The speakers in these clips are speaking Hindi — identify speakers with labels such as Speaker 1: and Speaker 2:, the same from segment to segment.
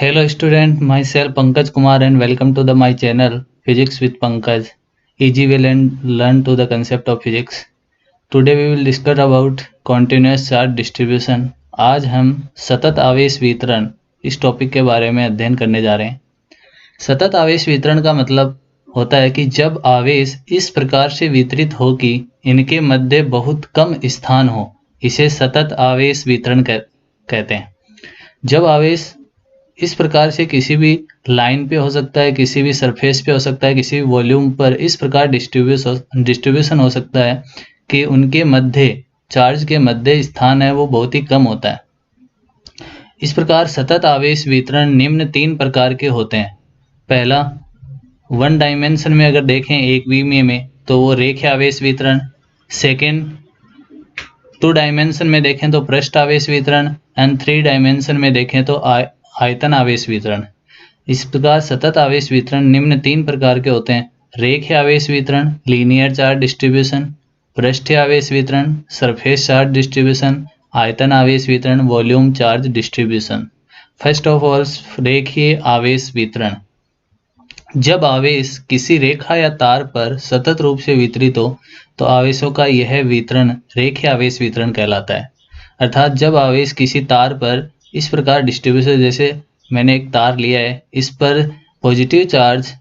Speaker 1: Hello student, myself Pankaj Kumar and welcome to my channel Physics with Pankaj. Easy way and learn to the concept of physics. Today we will discuss about continuous charge distribution. आज हम सतत आवेश वितरण इस टॉपिक के बारे में अध्ययन करने जा रहे हैं। सतत आवेश वितरण का मतलब होता है कि जब आवेश इस प्रकार से वितरित हो कि इनके मध्य बहुत कम स्थान हो, इसे सतत आवेश वितरण कहते हैं। जब आवेश इस प्रकार से किसी भी लाइन पे हो सकता है, किसी भी सरफेस पे हो सकता है, किसी भी वॉल्यूम पर इस प्रकार डिस्ट्रीब्यूशन हो सकता है कि उनके मध्य चार्ज के मध्य स्थान है वो बहुत ही कम होता है। इस प्रकार सतत आवेश वितरण निम्न 3 प्रकार के होते हैं। पहला, वन डायमेंशन में अगर देखें एक विमीय में तो वो रेखीय आवेश वितरण। सेकेंड, 2 डायमेंशन में देखें तो पृष्ठ आवेश वितरण एंड 3 डायमेंशन में देखें तो आयतन आवेश वितरण। इस प्रकार सतत आवेश वितरण निम्न 3 प्रकार के होते हैं। रेखीय आवेश वितरण लीनियर चार्ज डिस्ट्रीब्यूशन, पृष्ठीय आवेश वितरण सरफेस चार्ज डिस्ट्रीब्यूशन, आयतन आवेश वितरण volume charge distribution. First of all, रेखीय आवेश वितरण। जब आवेश किसी रेखा या तार पर सतत रूप से वितरित हो तो आवेशों का यह वितरण रेखीय आवेश वितरण कहलाता है। अर्थात जब आवेश किसी तार पर इस प्रकार डिस्ट्रीब्यूशन, जैसे मैंने एक तार लिया है, इस पर पॉजिटिव चार्ज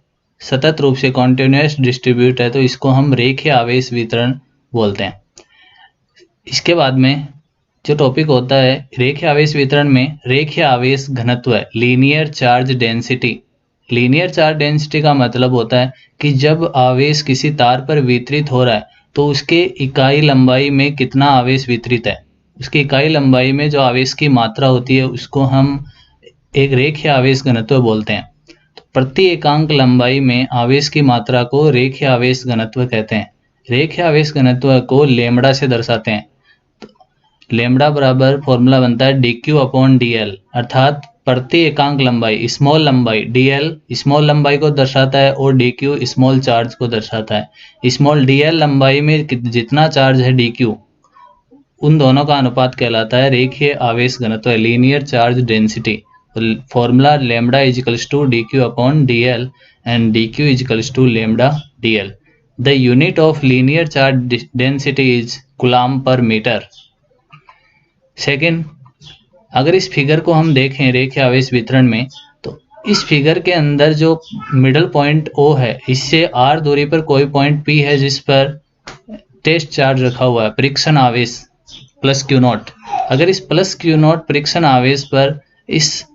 Speaker 1: सतत रूप से कॉन्टिन्यूस डिस्ट्रीब्यूट है तो इसको हम रेखीय आवेश वितरण बोलते हैं। इसके बाद में जो टॉपिक होता है रेखीय आवेश वितरण में, रेखीय आवेश घनत्व है linear charge density. Linear charge density का मतलब होता है कि जब आवेश किसी तार पर वितरित हो रहा है तो उसके इकाई लंबाई में कितना आवेश वितरित है, उसकी इकाई लंबाई में जो आवेश की मात्रा होती है उसको हम एक रेखीय आवेश घनत्व बोलते हैं। तो प्रति एकांक लंबाई में आवेश की मात्रा को रेखीय आवेश घनत्व कहते हैं। रेखीय आवेश घनत्व को लेमड़ा से दर्शाते हैं। तो लेमड़ा बराबर फॉर्मूला बनता है dq/dl, अर्थात प्रति एकांक लंबाई स्मॉल लंबाई dl स्मॉल लंबाई को दर्शाता है और dq स्मॉल चार्ज को दर्शाता है। स्मॉल dl लंबाई में जितना चार्ज है dq, उन दोनों का अनुपात कहलाता है रेखीय आवेश घनत्व linear charge density. Formula lambda equals to dq/dl and dq equals to lambda dl। The unit of linear charge density is coulomb per metre. Second, अगर इस फिगर को हम देखें रेखीय आवेश वितरण में तो इस फिगर के अंदर जो मिडल पॉइंट O है, इससे r दूरी पर कोई पॉइंट P है जिस पर टेस्ट चार्ज रखा हुआ है, परीक्षण आवेश प्लस Q0। अगर इस प्लस Q0 परीक्षण आवेश पर इस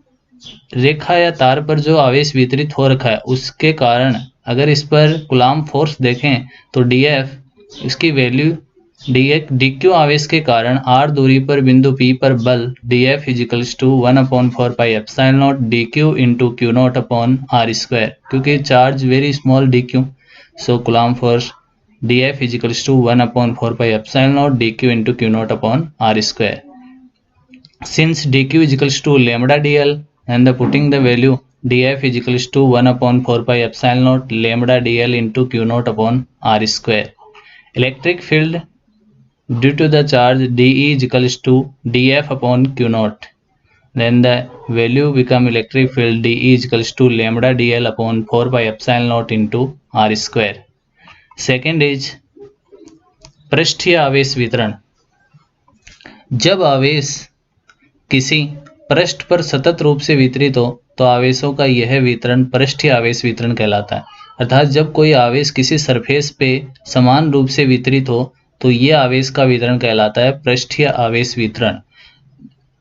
Speaker 1: रेखा या तार पर जो आवेश वितरित हो रखा है उसके कारण अगर इस पर कूलम्ब फोर्स देखें तो dF इसकी वैल्यू dq आवेश के कारण r दूरी पर बिंदु P पर बल dF equals to 1/4πε0 dq into Q0/r², क्योंकि charge very small dq, so coulomb force dF equals to 1/4πε0 dq into Q0/r²। Since dq equals to lambda dl and the putting the value dF equals to 1/4πε0 lambda dl into Q0/r²। Electric field due to the charge dE equals to dF/Q0, then the value become electric field dE equals to lambda dl/4πε0 into r²। Second is पृष्ठीय आवेश वितरण। जब आवेश किसी पृष्ठ पर सतत रूप से वितरित हो तो आवेशों का यह वितरण पृष्ठीय आवेश वितरण कहलाता है। अर्थात जब कोई आवेश किसी सरफेस पे समान रूप से वितरित हो तो यह आवेश का वितरण कहलाता है पृष्ठीय आवेश वितरण।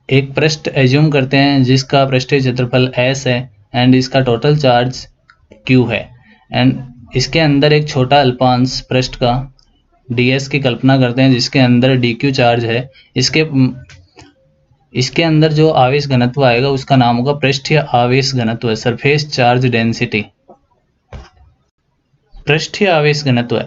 Speaker 1: एक पृष्ठ एज्यूम करते हैं जिसका पृष्ठीय क्षेत्रफल S है एंड इसका टोटल चार्ज Q है एंड इसके अंदर एक छोटा अल्पांश पृष्ठ का ds की कल्पना करते हैं जिसके अंदर dq चार्ज है। इसके अंदर जो आवेश घनत्व आएगा उसका नाम होगा पृष्ठीय आवेश घनत्व, सरफेस चार्ज डेंसिटी। पृष्ठीय आवेश घनत्व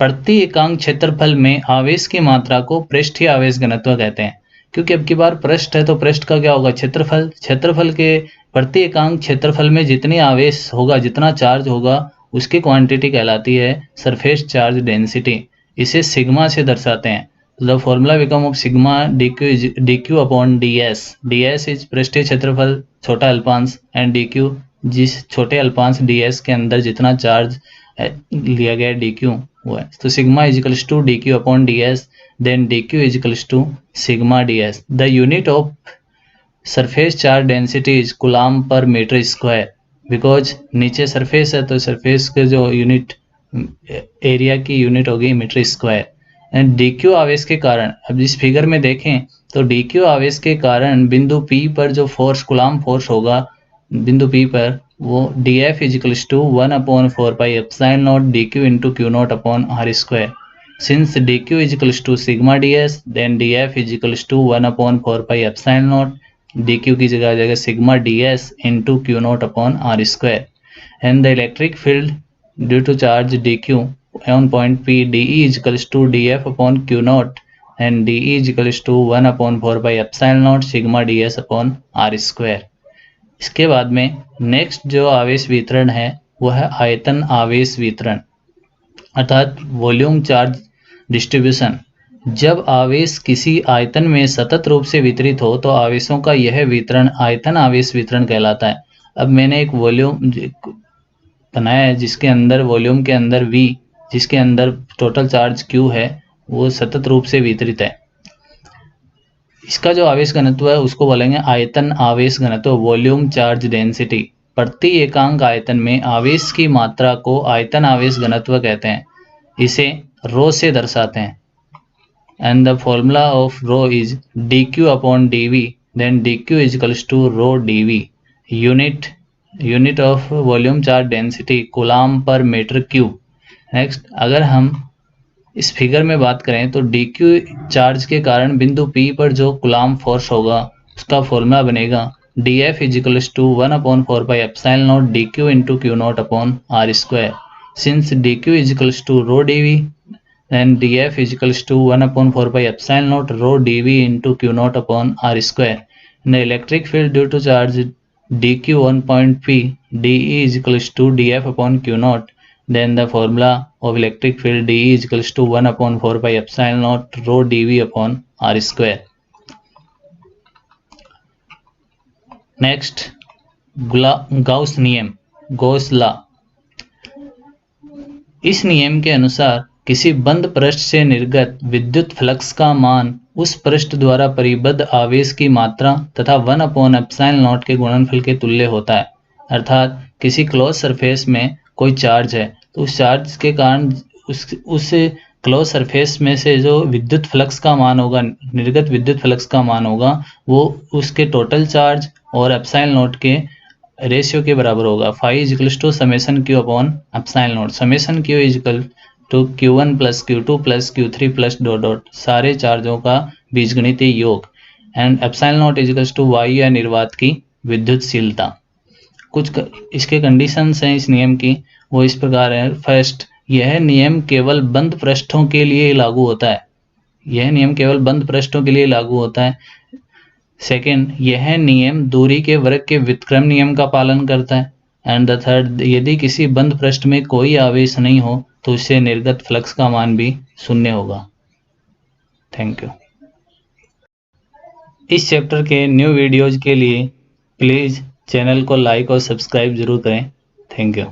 Speaker 1: प्रति एकांक क्षेत्रफल में आवेश की मात्रा को पृष्ठीय आवेश घनत्व कहते हैं। क्योंकि अब की बार पृष्ठ है तो पृष्ठ का क्या होगा, क्षेत्रफल। क्षेत्रफल के प्रति एकांक क्षेत्रफल में जितनी आवेश होगा, जितना चार्ज होगा, उसकी क्वांटिटी कहलाती है सरफेस चार्ज डेंसिटी। इसे सिग्मा से दर्शाते हैं। The formula become of sigma dq upon ds is पृष्ठीय क्षेत्रफल छोटा अल्पांश एंड dq जिस छोटे अल्पांश ds के अंदर जितना चार्ज लिया गया dq वो है। तो sigma equals to dq upon ds then dq equals to sigma ds। The unit of surface charge density is coulomb per metre square. Because नीचे सरफेस है तो सरफेस के जो यूनिट एरिया की यूनिट होगी मीटर स्क्वायर। एंड dq आवेश के कारण, अब इस फिगर में देखें तो dq आवेश के कारण बिंदु P पर जो फोर्स कूलाम फोर्स होगा बिंदु P पर वो dF equals to 1/4 pi epsilon not dq into Q not upon R square. Since dq equals to sigma ds then dF equals to 1/4 pi epsilon not dq की जगह आ जाएगा sigma ds into Q not upon R square. And the electric field due to charge dq on point P dE is equals to dF upon Q naught and dE is equals to 1/4 by epsilon naught sigma ds upon r square। इसके बाद में नेक्स्ट जो आवेश वितरण है वो है आयतन आवेश वितरण अर्थात वॉल्यूम चार्ज डिस्ट्रीब्यूशन। जब आवेश किसी आयतन में सतत रूप से वितरित हो तो आवेशों का यह वितरण आयतन आवेश वितरण कहलाता है। अब मैंने एक वॉल्यूम बनाया है जिसके अंदर वॉल्यूम के अंदर V जिसके अंदर टोटल चार्ज Q है वो सतत रूप से वितरित है। इसका जो आवेश घनत्व है उसको बोलेंगे आयतन आवेश घनत्व वॉल्यूम चार्ज डेंसिटी। प्रति एकांक आयतन में आवेश की मात्रा को आयतन आवेश घनत्व कहते हैं। इसे रो से दर्शाते हैं। And the formula of rho is dq upon dv then dq is equals to rho dv। Unit of volume charge density coulomb per metre cube. Next अगर हम इस फिगर में बात करें तो dq चार्ज के कारण बिंदु P पर जो कूलाम फोर्स होगा उसका फॉर्मूला बनेगा dF equals to 1/4 pi epsilon not dq into Q not upon R square. Since dq equals to rho dv then dF equals to 1/4 pi epsilon not rho dv into Q not upon R square. The electric field due to charge dq on point P dE equals to dF upon Q not. Then the formula of electric field dE is equals to 1/4 pi epsilon naught rho dV upon r square। Next, Gauss नियम गॉस लॉ। इस नियम के अनुसार किसी बंद पृष्ठ से निर्गत विद्युत फ्लक्स का मान उस पृष्ठ द्वारा परिबद्ध आवेश की मात्रा तथा 1/epsilon naught के गुणनफल के तुल्य होता है। अर्थात किसी क्लोज सरफेस में कोई चार्ज है तो उस चार्ज के कारण उस क्लोज सरफेस में से जो विद्युत फ्लक्स का मान होगा निर्गत विद्युत फ्लक्स का मान होगा वो उसके टोटल चार्ज और एप्सिलॉन नॉट के रेशियो के बराबर होगा। Phi is equals to summation Q upon epsilon not. Summation Q is equal to Q1 plus Q2 plus Q3 plus dot dot सारे चार्जों का बीजगणितीय योग। And epsilon not is equals to वायु या निर्वात की विद्युतशीलता। कुछ इसके कंडीशंस हैं इस नियम की वो इस प्रकार है। फर्स्ट, यह नियम केवल बंद पृष्ठों के लिए लागू होता है। यह नियम केवल बंद पृष्ठों के लिए लागू होता है। सेकंड, यह नियम दूरी के वर्ग के व्युत्क्रम नियम का पालन करता है। एंड द थर्ड, यदि किसी बंद पृष्ठ में कोई आवेश नहीं हो तो उससे निर्गत फ्लक्स का मान भी शून्य होगा। Thank you. इस चैप्टर के न्यू वीडियोज के लिए प्लीज़ चैनल को लाइक और सब्सक्राइब जरूर करें। Thank you.